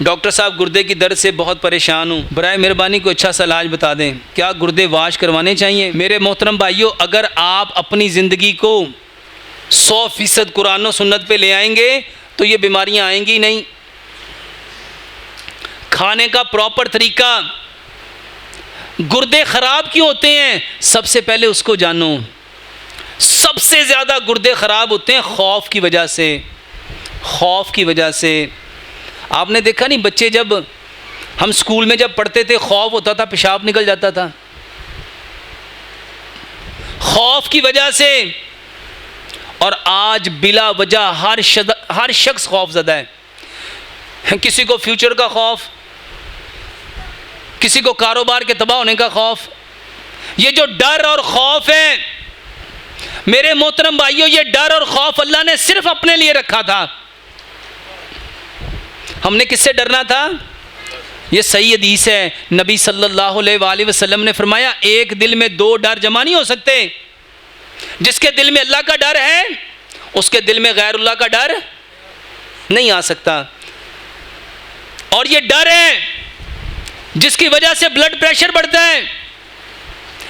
Doctor साहब गुर्दे की दर्द से बहुत परेशान हूँ, बराए मेहरबानी को अच्छा सा इलाज बता दें। क्या गुर्दे वाश करवाने चाहिए? मेरे मोहतरम भाइयों, अगर आप अपनी ज़िंदगी को 100% कुरान और सुन्नत पे ले आएंगे तो ये बीमारियाँ आएंगी नहीं। खाने का प्रॉपर तरीका। गुर्दे ख़राब क्यों होते हैं? सबसे पहले उसको जानो। सबसे ज़्यादा गुर्दे ख़राब होते हैं खौफ की वजह से। खौफ की वजह से आपने देखा नहीं, बच्चे जब हम स्कूल में जब पढ़ते थे खौफ होता था पेशाब निकल जाता था, खौफ की वजह से। और आज बिला वजह हर शख्स खौफ ज़दा है। किसी को फ्यूचर का खौफ, किसी को कारोबार के तबाह होने का खौफ। ये जो डर और खौफ है मेरे मोहतरम भाइयों, ये डर और खौफ अल्लाह ने सिर्फ अपने लिए रखा था। हमने किससे डरना था? ये सही हदीस है, नबी सल्लल्लाहु अलैहि वसल्लम ने फरमाया, एक दिल में दो डर जमा नहीं हो सकते। जिसके दिल में अल्लाह का डर है उसके दिल में गैरुल्लाह का डर नहीं आ सकता। और ये डर है जिसकी वजह से ब्लड प्रेशर बढ़ता है।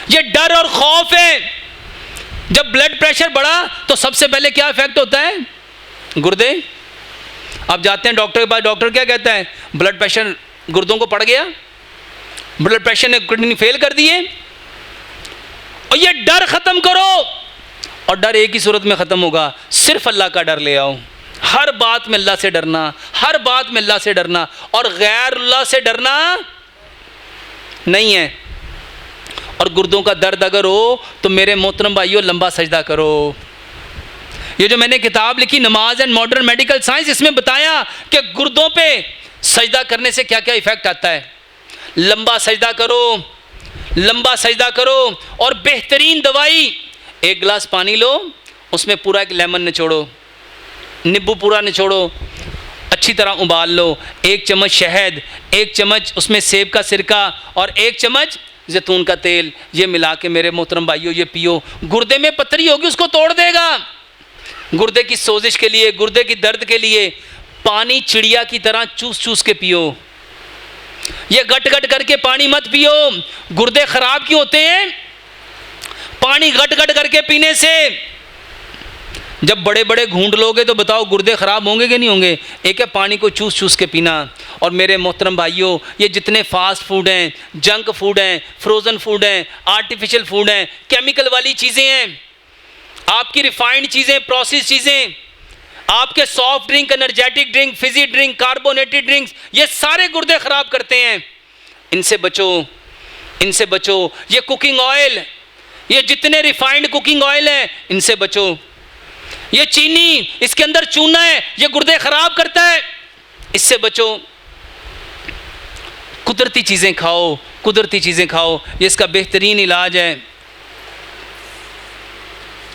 ये डर और खौफ है। जब ब्लड प्रेशर बढ़ा तो सबसे पहले क्या इफेक्ट होता है? गुर्दे। आप जाते हैं डॉक्टर के पास, डॉक्टर क्या कहता है? ब्लड प्रेशर गुर्दों को पड़ गया, ब्लड प्रेशर ने किडनी फेल कर दिए। और ये डर खत्म करो। और डर एक ही सूरत में खत्म होगा, सिर्फ अल्लाह का डर ले आओ। हर बात में अल्लाह से डरना, हर बात में अल्लाह से डरना, और गैर अल्लाह से डरना नहीं है। और गुर्दों का दर्द अगर हो तो मेरे मोहतरम भाइयों लंबा सजदा करो। ये जो मैंने किताब लिखी नमाज एंड मॉडर्न मेडिकल साइंस, इसमें बताया कि गुर्दों पे सजदा करने से क्या क्या इफेक्ट आता है। लंबा सजदा करो, लंबा सजदा करो। और बेहतरीन दवाई, एक गिलास पानी लो, उसमें पूरा एक लेमन निचोड़ो, नींबू पूरा निचोड़ो, अच्छी तरह उबाल लो। एक चम्मच शहद, एक चम्मच उसमें सेब का सिरका और एक चम्मच जैतून का तेल, ये मिला के मेरे मोहतरम भाइयों ये पियो। गुर्दे में पथरी होगी उसको तोड़ देगा। गुर्दे की सोजिश के लिए, गुर्दे की दर्द के लिए पानी चिड़िया की तरह चूस चूस के पियो। ये गट गट करके पानी मत पियो। गुर्दे खराब क्यों होते हैं? पानी गट गट करके पीने से। जब बड़े बड़े घूंट लोगे तो बताओ गुर्दे खराब होंगे कि नहीं होंगे? एक है पानी को चूस चूस के पीना। और मेरे मोहतरम भाइयों, ये जितने फास्ट फूड हैं, जंक फूड हैं, फ्रोज़न फूड हैं, आर्टिफिशियल फूड हैं, केमिकल वाली चीज़ें हैं, आपकी रिफाइंड चीज़ें, प्रोसेस चीज़ें, आपके soft drink, energetic drink, Fiji drink, carbonated drinks, ये सारे गुर्दे ख़राब करते हैं। इनसे बचो, इनसे बचो। ये कुकिंग ऑयल, ये जितने रिफाइंड कुकिंग ऑयल हैं, इनसे बचो। ये चीनी, इसके अंदर चूना है, ये गुर्दे ख़राब करता है, इससे बचो। कुदरती चीज़ें खाओ, कुदरती चीज़ें खाओ, ये इसका बेहतरीन इलाज है।